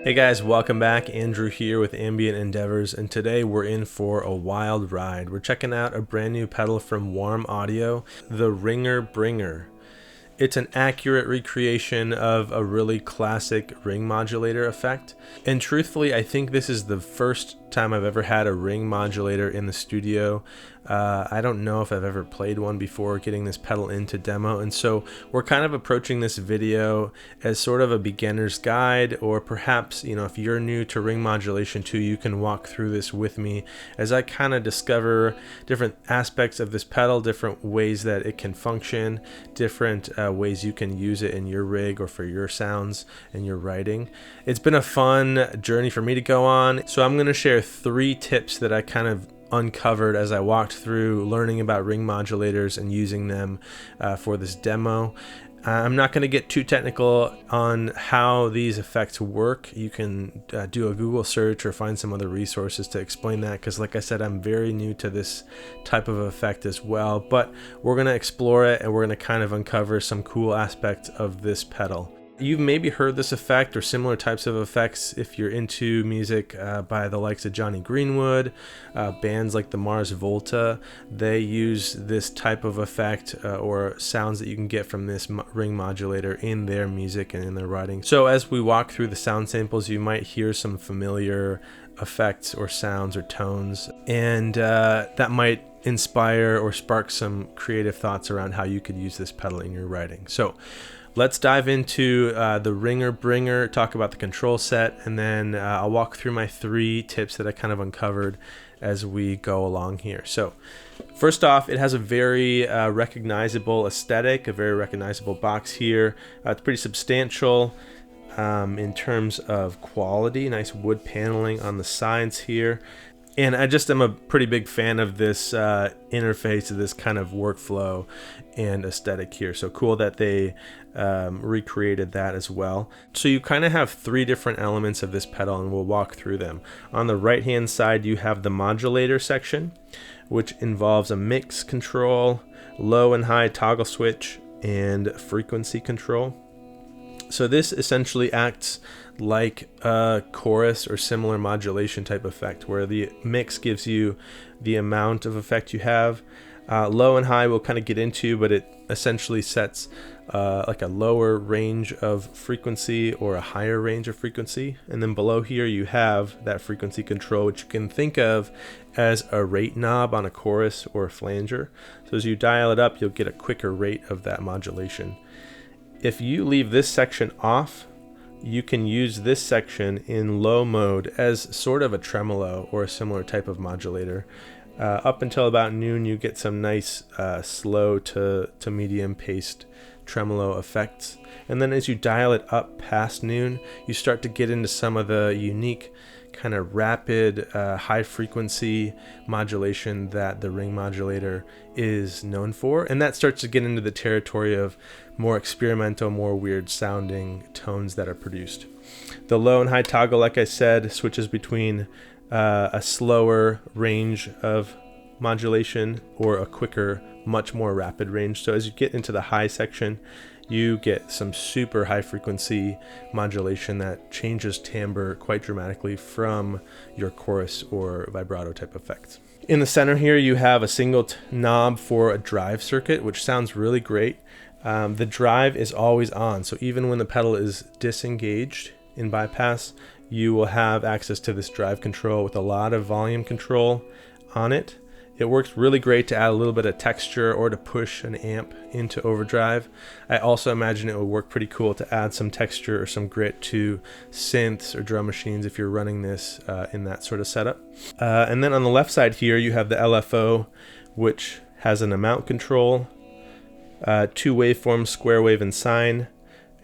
Hey guys, welcome back. Andrew here with Ambient Endeavors, and today we're in for a wild ride. We're checking out a brand new pedal from Warm Audio, the RINGER. It's an accurate recreation of a really classic ring modulator effect. And truthfully, I think this is the first time I've ever had a ring modulator in the studio. I don't know if I've ever played one before getting this pedal into demo, and so we're kind of approaching this video as sort of a beginner's guide, or perhaps, you know, if you're new to ring modulation too, you can walk through this with me as I kind of discover different aspects of this pedal, different ways that it can function, different ways you can use it in your rig or for your sounds and your writing. It's been a fun journey for me to go on, so I'm going to share 3 tips that I kind of uncovered as I walked through learning about ring modulators and using them for this demo. I'm not going to get too technical on how these effects work. You can do a Google search or find some other resources to explain that, because like I said, I'm very new to this type of effect as well, but we're going to explore it and we're going to kind of uncover some cool aspects of this pedal. You've maybe heard this effect or similar types of effects if you're into music by the likes of Jonny Greenwood, bands like the Mars Volta. They use this type of effect or sounds that you can get from this ring modulator in their music and in their writing. So as we walk through the sound samples, you might hear some familiar effects or sounds or tones, and that might inspire or spark some creative thoughts around how you could use this pedal in your writing. So let's dive into the RINGER, talk about the control set, and then I'll walk through my 3 tips that I kind of uncovered as we go along here. So first off, it has a very recognizable aesthetic, a very recognizable box here. It's pretty substantial in terms of quality, nice wood paneling on the sides here. And I just am a pretty big fan of this interface, of this kind of workflow and aesthetic here. So cool that they recreated that as well. So you kind of have 3 different elements of this pedal, and we'll walk through them. On the right hand side, you have the modulator section, which involves a mix control, low and high toggle switch, and frequency control. So this essentially acts like a chorus or similar modulation type effect, where the mix gives you the amount of effect you have. Low and high we'll kind of get into, but it essentially sets like a lower range of frequency or a higher range of frequency. And then below here you have that frequency control, which you can think of as a rate knob on a chorus or a flanger. So as you dial it up, you'll get a quicker rate of that modulation. If you leave this section off, you can use this section in low mode as sort of a tremolo or a similar type of modulator. Up until about noon, you get some nice slow to medium paced tremolo effects. And then as you dial it up past noon, you start to get into some of the unique kind of rapid high frequency modulation that the ring modulator is known for, and that starts to get into the territory of more experimental, more weird sounding tones that are produced. The low and high toggle, like I said, switches between a slower range of modulation or a quicker, much more rapid range. So as you get into the high section, you get some super high frequency modulation that changes timbre quite dramatically from your chorus or vibrato type effects. In the center here, you have a single knob for a drive circuit, which sounds really great. The drive is always on, so even when the pedal is disengaged in bypass, you will have access to this drive control with a lot of volume control on it. It works really great to add a little bit of texture or to push an amp into overdrive. I also imagine it would work pretty cool to add some texture or some grit to synths or drum machines if you're running this in that sort of setup. And then on the left side here, you have the LFO, which has an amount control, 2 waveforms, square wave and sine,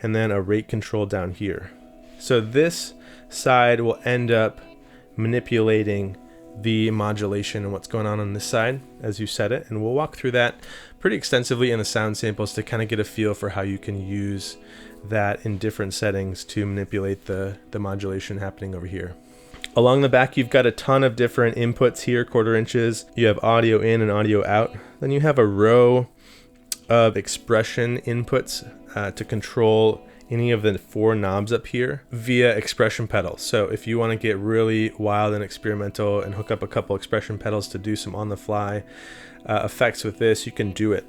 and then a rate control down here. So this side will end up manipulating the modulation and what's going on this side as you set it, and we'll walk through that pretty extensively in the sound samples to kind of get a feel for how you can use that in different settings to manipulate the modulation happening over here. Along the back, you've got a ton of different inputs here, 1/4 inches. You have audio in and audio out. Then you have a row of expression inputs to control any of the 4 knobs up here via expression pedals. So if you want to get really wild and experimental and hook up a couple expression pedals to do some on the fly effects with this, you can do it.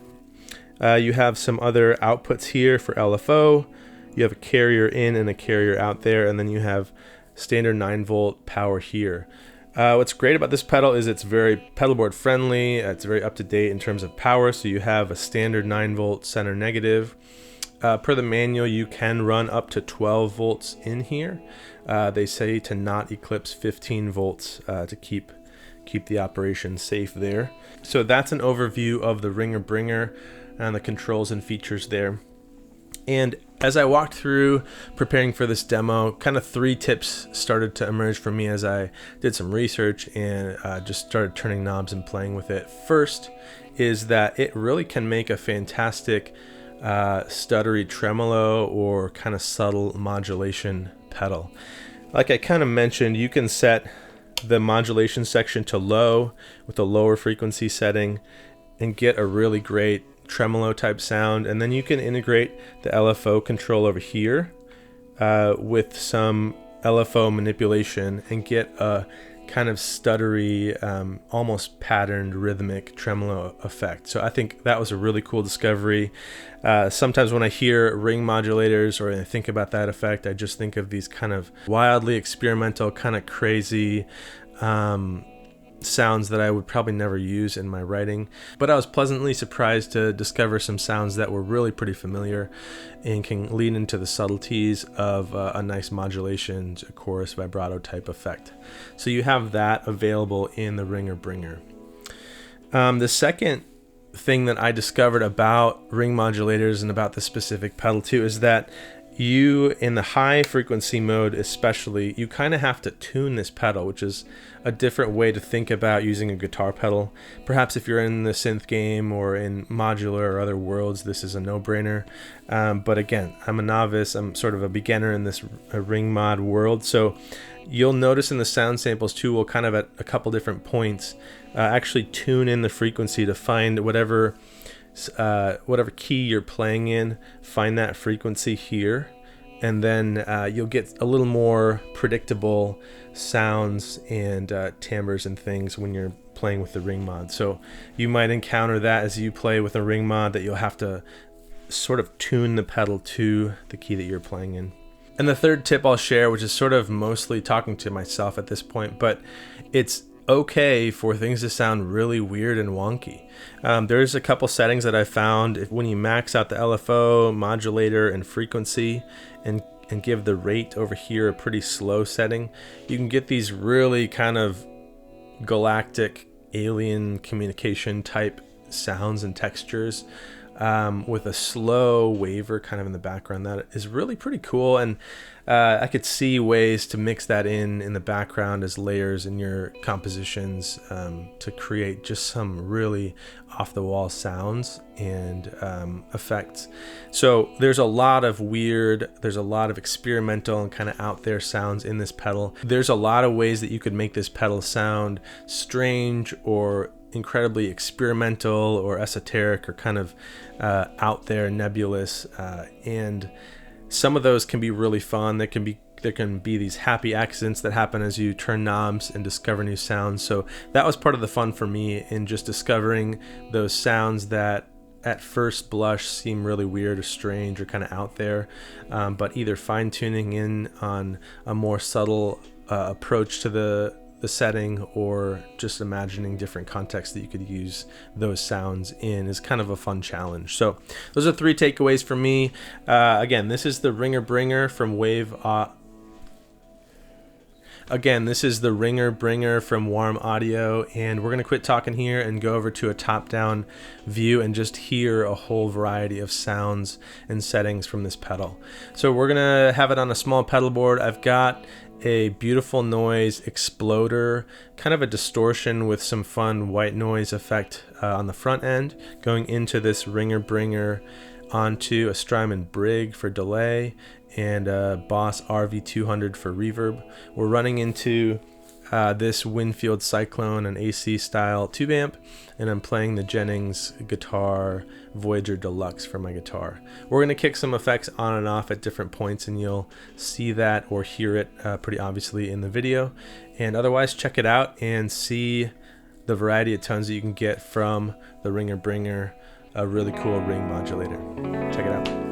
You have some other outputs here for LFO. You have a carrier in and a carrier out there, and then you have standard 9-volt power here. What's great about this pedal is it's very pedalboard friendly. It's very up to date in terms of power. So you have a standard 9-volt center negative. Per the manual, you can run up to 12 volts in here. They say to not eclipse 15 volts to keep the operation safe there. So that's an overview of the Ringer Bringer and the controls and features there. And as I walked through preparing for this demo, kind of 3 tips started to emerge for me as I did some research and just started turning knobs and playing with it. First is that it really can make a fantastic stuttery tremolo or kind of subtle modulation pedal. Like I kind of mentioned, you can set the modulation section to low with a lower frequency setting and get a really great tremolo type sound, and then you can integrate the LFO control over here with some LFO manipulation and get a kind of stuttery, almost patterned rhythmic tremolo effect. So I think that was a really cool discovery. Sometimes when I hear ring modulators or I think about that effect, I just think of these kind of wildly experimental, kind of crazy sounds that I would probably never use in my writing. But I was pleasantly surprised to discover some sounds that were really pretty familiar and can lean into the subtleties of a nice modulation, a chorus vibrato type effect. So you have that available in the Ringer Bringer. The second thing that I discovered about ring modulators and about this specific pedal too is that you, in the high frequency mode especially, you kind of have to tune this pedal, which is a different way to think about using a guitar pedal. Perhaps if you're in the synth game or in modular or other worlds, this is a no-brainer. But again, I'm a novice. I'm sort of a beginner in this ring mod world. So you'll notice in the sound samples too, we'll kind of at a couple different points actually tune in the frequency to find whatever key you're playing in, find that frequency here, and then you'll get a little more predictable sounds and timbres and things when you're playing with the ring mod. So you might encounter that as you play with a ring mod, that you'll have to sort of tune the pedal to the key that you're playing in. And the third tip I'll share, which is sort of mostly talking to myself at this point, but it's okay for things to sound really weird and wonky. There's a couple settings that I found. When you max out the LFO, modulator, and frequency and give the rate over here a pretty slow setting, you can get these really kind of galactic alien communication type sounds and textures with a slow waver kind of in the background. That is really pretty cool, and I could see ways to mix that in the background as layers in your compositions to create just some really off-the-wall sounds and effects. So there's a lot of weird, there's a lot of experimental and kind of out there sounds in this pedal. There's a lot of ways that you could make this pedal sound strange or incredibly experimental or esoteric or kind of out there, nebulous, and some of those can be really fun. There can be these happy accidents that happen as you turn knobs and discover new sounds. So that was part of the fun for me in just discovering those sounds that at first blush seem really weird or strange or kind of out there, but either fine-tuning in on a more subtle approach to the setting or just imagining different contexts that you could use those sounds in is kind of a fun challenge. So those are 3 takeaways for me. Again, this is the Ringer Bringer from Ringer Bringer from Warm Audio, and we're going to quit talking here and go over to a top-down view and just hear a whole variety of sounds and settings from this pedal. So we're going to have it on a small pedal board. I've got a beautiful noise exploder, kind of a distortion with some fun white noise effect on the front end, going into this Ringer Bringer onto a Strymon Brig for delay and a Boss RV200 for reverb. We're running into this Winfield Cyclone, an AC style tube amp, and I'm playing the Jennings guitar Voyager Deluxe for my guitar. We're going to kick some effects on and off at different points, and you'll see that or hear it pretty obviously in the video. And otherwise, check it out and see the variety of tones that you can get from the Ringer Bringer, a really cool ring modulator. Check it out.